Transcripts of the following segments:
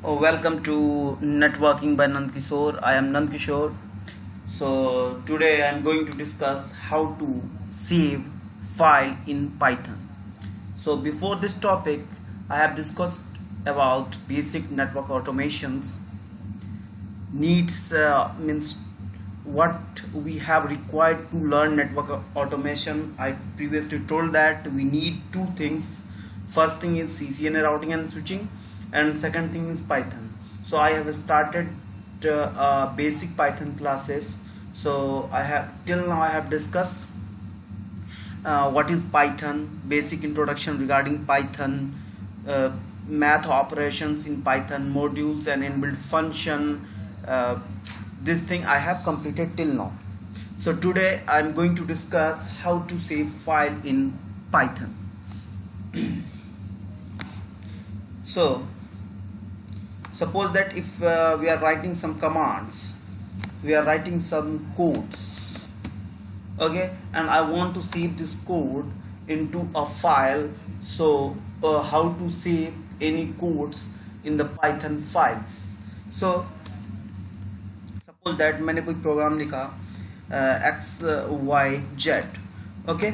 Oh, welcome to Networking by Nand Kishore. I am Nand Kishore. So today I am going to discuss how to save file in Python. So before this topic, I have discussed about basic network automations. Needs means what we have required to learn network automation. I previously told that we need two things. First thing is CCNA routing and switching, and second thing is Python. So I have started basic Python classes. So I have till now I have discussed what is Python, basic introduction regarding Python, math operations in Python, modules and inbuilt function. This thing I have completed till now. So today I am going to discuss how to save file in Python. So suppose that if we are writing some commands, we are writing some codes, okay, and I want to save this code into a file. So how to save any codes in the Python files? So suppose that मैंने कोई programme लिखा XYZ, okay,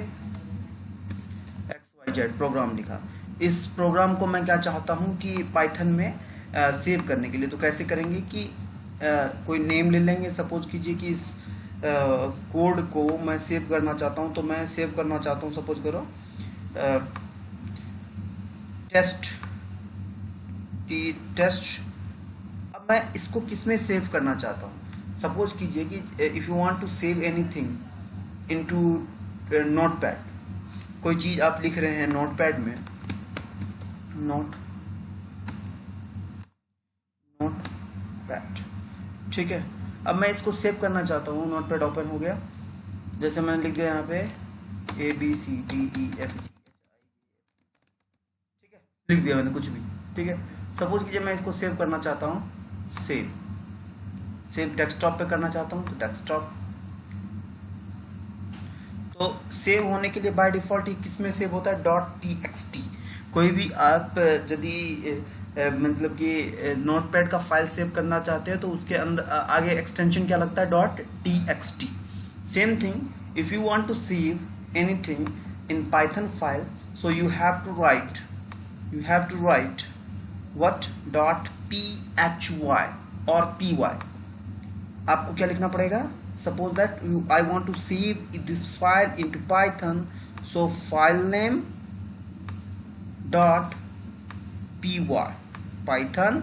XYZ programme लिखा. इस programme को मैं क्या चाहता हूँ कि पाइथन में सेव करने के लिए, तो कैसे करेंगे कि कोई नेम ले लेंगे. सपोज कीजिए कि इस कोड को मैं सेव करना चाहता हूँ, तो मैं सेव करना चाहता हूँ, सपोज करो टेस्ट. अब मैं इसको किस में सेव करना चाहता हूँ. सपोज कीजिए कि if you want to save anything into notepad, कोई चीज आप लिख रहे हैं नोटपैड में, नोटपैड, ठीक है. अब मैं इसको सेव करना चाहता हूँ. नोटपैड ओपन हो गया. जैसे मैंने लिख दिया यहाँ पे ABCDEFG, ठीक है, लिख दिया मैंने कुछ भी, ठीक है. सपोज कीजिए मैं इसको सेव करना चाहता हूँ, सेव डेस्कटॉप पे करना चाहता हूँ, तो डेस्कटॉप. तो सेव होने के लिए बाय डिफॉल्ट ही किस में सेव होता है, .txt. कोई भी आप यदि मतलब कि नोटपैड का फाइल सेव करना चाहते हैं तो उसके अंदर आगे एक्सटेंशन क्या लगता है, .txt. Same thing if you want to save anything in Python file, so you have to write what .phy और py. आपको क्या लिखना पड़ेगा. Suppose that I want to save this file into Python, so file name .py Python,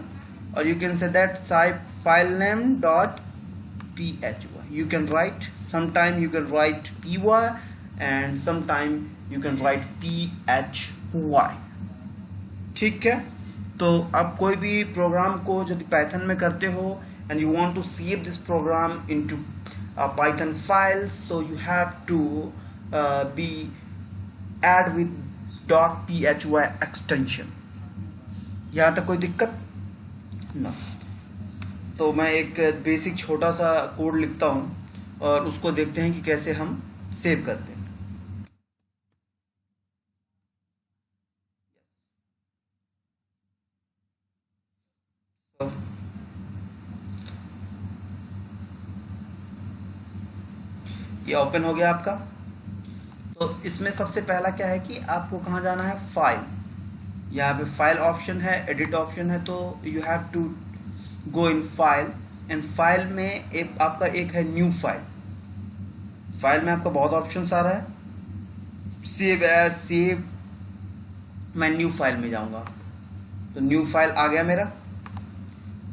or you can say that file name .phy. You can write, sometime you can write py and sometime you can write phy, ठीक है. तो आप कोई भी programme को यदि Python में करते हो and you want to save this program into Python files, so you have to be add with .phy extension. यहाँ तक कोई दिक्कत ना. तो मैं एक बेसिक छोटा सा कोड लिखता हूँ और उसको देखते हैं कि कैसे हम सेव करते हैं. ये ओपन हो गया आपका. तो इसमें सबसे पहला क्या है कि आपको कहाँ जाना है, फाइल. यहाँ पे फाइल ऑप्शन है, एडिट ऑप्शन है, तो you have to go in file. And file में आपका एक है न्यू फाइल. फाइल में आपका बहुत ऑप्शन आ रहा है. सेव एज, सेव, मैं न्यू फाइल में जाऊंगा, तो न्यू फाइल आ गया मेरा.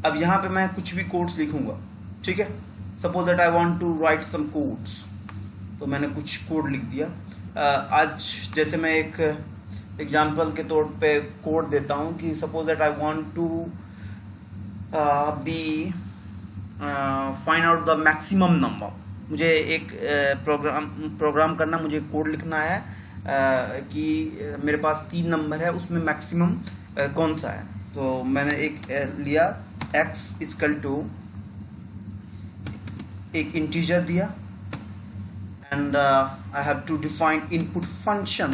अब यहाँ पे मैं कुछ भी कोड्स लिखूंगा, ठीक है. Suppose that I want to write some codes, तो मैंने कुछ कोड लिख दिया. आज जैसे मैं एक एग्जांपल के तौर पे कोड देता हूं कि suppose that I want to be find out the maximum number. मुझे एक प्रोग्राम करना, मुझे कोड लिखना है कि मेरे पास 3 नंबर है, उसमें मैक्सिमम कौन सा है. तो मैंने एक लिया x इक्वल टू एक इंटीजर दिया, and I have to define input function.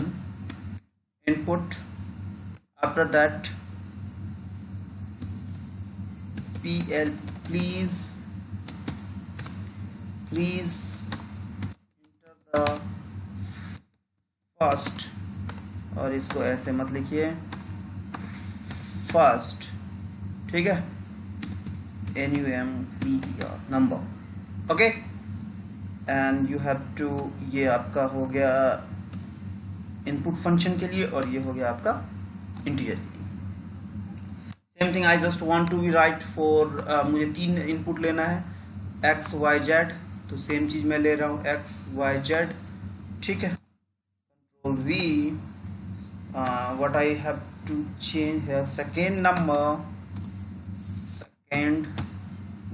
Input, after that PL please enter the first, और इसको ऐसे मत लिखिए, फर्स्ट, ठीक है, NUMBER number, okay, and you have to, ये आपका हो गया इनपुट फंक्शन के लिए और ये हो गया आपका इंटीजर के लिए। Same thing I just want to be write for, मुझे 3 इनपुट लेना है x y z, तो सेम चीज मैं ले रहा हूँ x y z, ठीक है। Control V, what I have to change है सेकेंड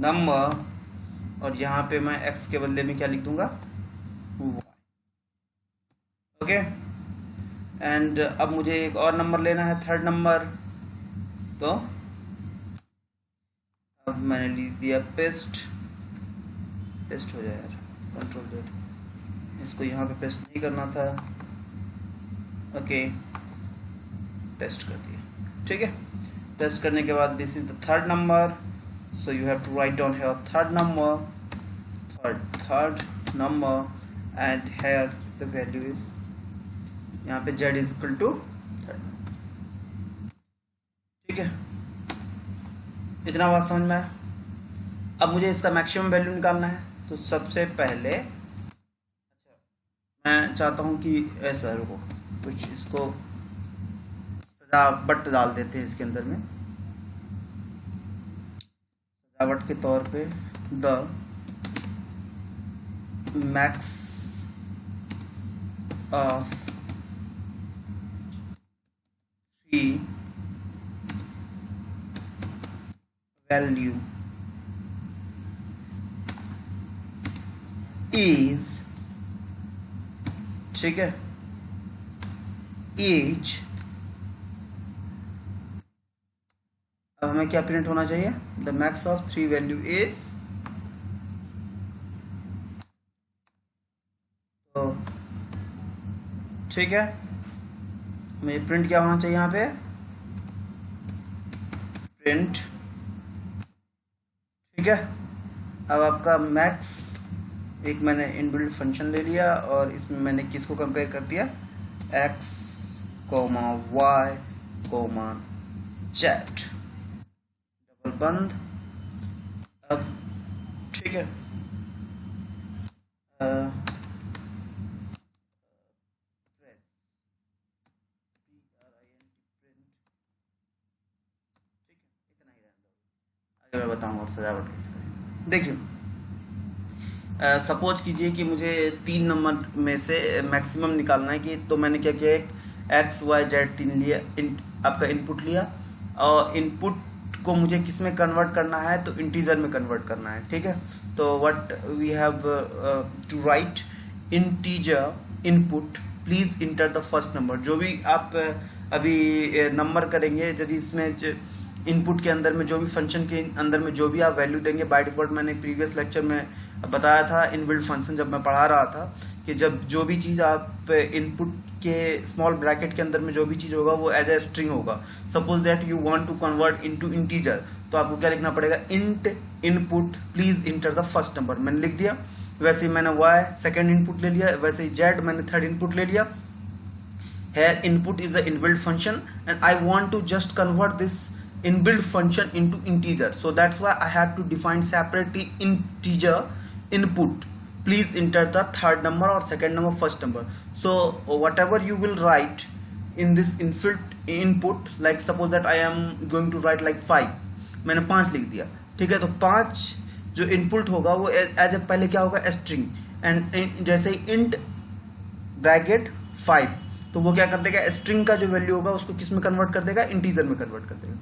नंबर, और यहाँ पे मैं x के बदले में क्या लिख दूंगा, y, ओके। एंड अब मुझे एक और नंबर लेना है, थर्ड नंबर, तो अब मैंने लिख दिया पेस्ट हो जाए यार, कंट्रोल Z, इसको यहाँ पे पेस्ट नहीं करना था, ओके, पेस्ट कर दिया, ठीक है। पेस्ट करने के बाद this is the third number, so you have to write down here third number and here the value is, यहाँ पे z is equal to 3, ठीक है। इतना बात समझ में आया। अब मुझे इसका मैक्सिमम वैल्यू निकालना है, तो सबसे पहले मैं चाहता हूँ कि ऐसा रुको, कुछ इसको सजावट डाल देते हैं इसके अंदर में, सजावट के तौर पे the max of 3 value is, ठीक है, एज, अब हमें क्या प्रिंट होना चाहिए, the max of 3 value is, तो ठीक है, मुझे प्रिंट क्या होना चाहिए यहाँ पे, प्रिंट, ठीक है। अब आपका मैक्स, एक मैंने इनबिल्ट फंक्शन ले लिया और इसमें मैंने किसको कंपेयर कर दिया, x, y, z, डबल बंद, अब ठीक है, मैं बताऊंगा और सजावट कैसे करें। देखिए, सपोज कीजिए कि मुझे 3 नंबर में से मैक्सिमम निकालना है, कि तो मैंने क्या किया, एक x y z 3 लिया, आपका इनपुट लिया, और इनपुट को मुझे किस में कन्वर्ट करना है, तो इंटीजर में कन्वर्ट करना है, ठीक है। तो what we have to write, integer input please enter the first number. जो भी आप अभी नंबर करेंगे, यदि इसमें इनपुट के अंदर में जो भी फंक्शन के अंदर में जो भी आप वैल्यू देंगे, बाय डिफॉल्ट मैंने प्रीवियस लेक्चर में बताया था इनबिल्ट फंक्शन जब मैं पढ़ा रहा था, कि जब जो भी चीज आप इनपुट के स्मॉल ब्रैकेट के अंदर में जो भी चीज होगा वो एज ए स्ट्रिंग होगा। Suppose that you want to convert into integer, तो आपको क्या लिखना पड़ेगा, int input please enter the first number, मैंने लिख दिया। वैसे ही मैंने y सेकेंड इनपुट ले लिया, वैसे ही z मैंने थर्ड इनपुट ले लिया। Here input is the inbuilt function and I want to just convert this inbuilt function into integer, so that's why I have to define separately integer input, please enter the third number or second number, first number. So whatever you will write in this input, like suppose that I am going to write like 5, मैंने 5 लिख दिया, ठीक है। तो 5 जो input होगा वो as ए पहले क्या होगा, स्ट्रिंग, एंड जैसे ही इंट ब्रैकेट 5, तो वो क्या कर देगा, स्ट्रिंग का जो वैल्यू होगा उसको किस में कन्वर्ट कर देगा, इंटीजर में कन्वर्ट कर देगा।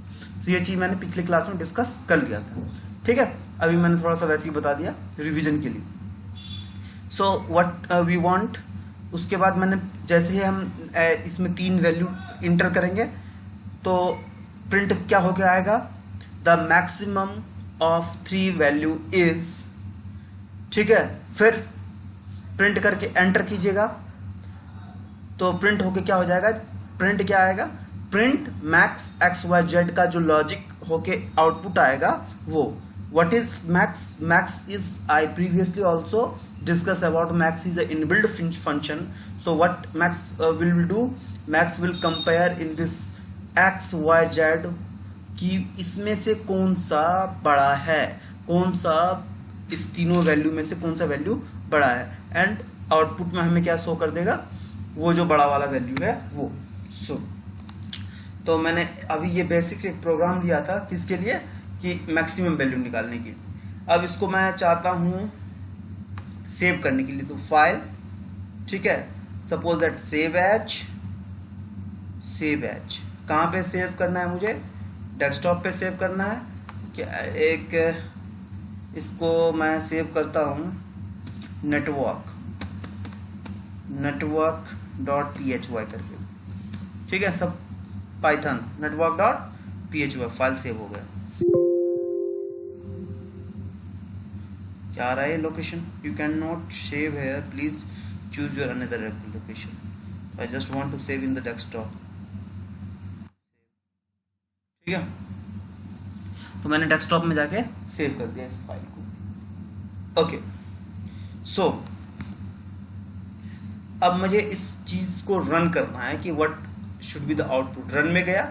तो ये चीज मैंने पिछले क्लास में डिस्कस कर लिया था, ठीक है। अभी मैंने थोड़ा सा वैसे ही बता दिया रिवीजन के लिए। सो व्हाट वी वांट, उसके बाद मैंने जैसे ही हम इसमें 3 वैल्यू इंटर करेंगे, तो प्रिंट क्या होके आएगा, the maximum of 3 value is, ठीक है। फिर प्रिंट करके एंटर कीजिएगा, तो प्रिंट होके क्या हो जाएगा, प्रिंट क्या आएगा, print max x y z का जो लॉजिक होके आउटपुट आएगा वो। What is max? Max is, I previously also discussed about max is a inbuilt function. So what max will do? Max will compare in this x y z कि इसमें से कौन सा बड़ा है, कौन सा इस तीनों वैल्यू में से कौन सा वैल्यू बड़ा है, एंड आउटपुट में हमें क्या शो कर देगा, वो जो बड़ा वाला वैल्यू है वो। तो मैंने अभी ये बेसिक एक प्रोग्राम लिया था किसके लिए, कि मैक्सिमम वैल्यू निकालने के लिए। अब इसको मैं चाहता हूं सेव करने के लिए, तो फाइल, ठीक है, सपोज दैट सेव एज, कहां पे सेव करना है मुझे, डेस्कटॉप पे सेव करना है क्या, एक इसको मैं सेव करता हूं network.phy करके, ठीक है, सब पाइथन network.phy फाइल सेव हो गया। क्या आ रहा है location, you can not save here, please choose your another location, I just want to save in the desktop, ठीक है। तो मैंने डेस्कटॉप में जाके सेव कर दिया इस फाइल को। ओके, सो अब मुझे इस चीज को रन करना है कि what should be the output. Run में गया,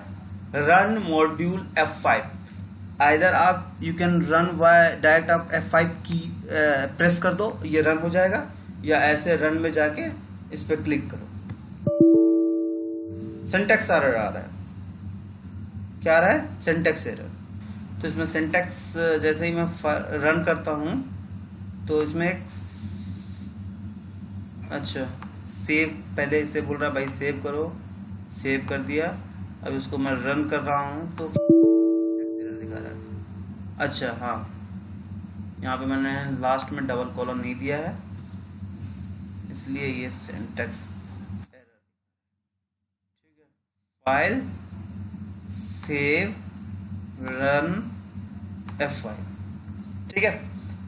रन मॉड्यूल F5, आइदर आप you can run by direct, आप F5 की प्रेस कर दो, ये रन हो जाएगा, या ऐसे रन में जाके इस पे क्लिक करो। सिंटैक्स एरर आ रहा है, क्या आ रहा है, सिंटैक्स एरर। तो इसमें सिंटैक्स जैसे ही मैं रन करता हूं तो इसमें एक, अच्छा सेव, पहले इसे बोल रहा है भाई सेव करो, सेव कर दिया। अब इसको मैं रन कर रहा हूं तो दिखा रहा है, अच्छा हाँ, यहाँ पे मैंने लास्ट में डबल कॉलम नहीं दिया है, इसलिए ये सिंटैक्स एरर, ठीक है। फाइल सेव रन F5, ठीक है।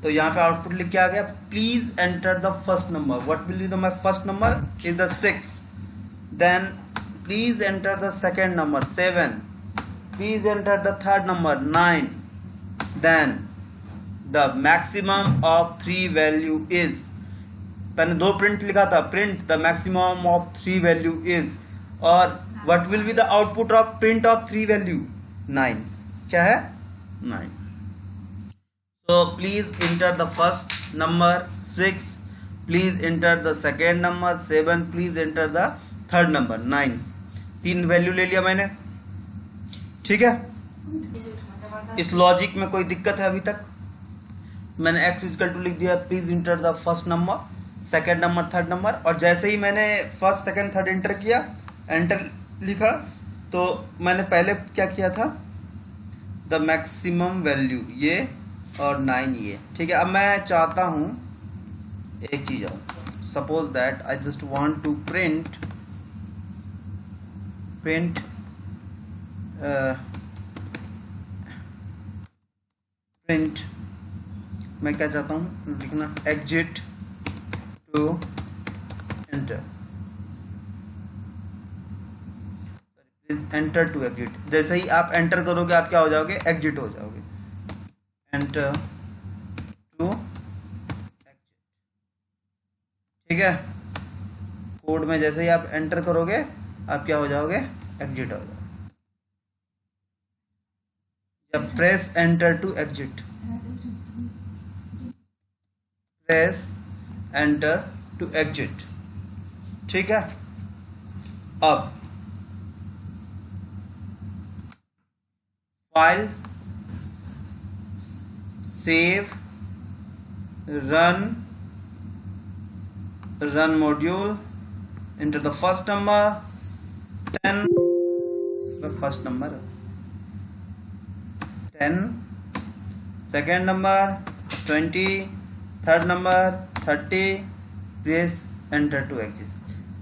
तो यहाँ पे आउटपुट लिख के आ गया, please enter the first number, what will be the my first number is the 6, then please enter the second number 7, please enter the third number 9, then the maximum of 3 value is, मैंने 2 print लिखा था, print the maximum of 3 value is, और what will be the output of print of 3 value 9, क्या है 9। So please enter the first number 6, please enter the second number 7, please enter the third number 9। 3 value ले लिया मैंने, ठीक है। इस logic में कोई दिक्कत है अभी तक? मैंने x इक्वल टू लिख दिया, please enter the first number, second number, third number, और जैसे ही मैंने फर्स्ट सेकंड थर्ड एंटर किया, एंटर लिखा, तो मैंने पहले क्या किया था, द मैक्सिमम वैल्यू ये और 9 ये, ठीक है। अब मैं चाहता हूं एक चीज और, suppose that I just want to print मैं क्या चाहता हूं लिखना, exit to enter, enter to exit. जैसे ही आप एंटर करोगे आप क्या हो जाओगे, एग्जिट हो जाओगे, एंटर टू एग्जिट, ठीक है। कोड में जैसे ही आप एंटर करोगे आप क्या हो जाओगे, एग्जिट हो जाओगे, या press enter to exit, press enter to exit, ठीक है। अब file save run module, enter the first number 10, first number 10, second number 20, third number 30, press enter to exit।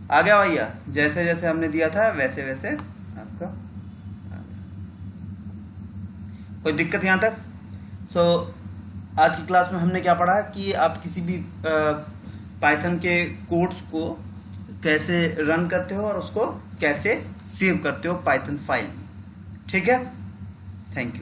आ गया भैया, जैसे जैसे हमने दिया था वैसे वैसे आपका। कोई दिक्कत यहाँ तक? आज की क्लास में हमने क्या पढ़ा कि आप किसी भी पाइथन के कोड्स को कैसे रन करते हो और उसको कैसे सेव करते हो पाइथन फाइल में, ठीक है। Thank you.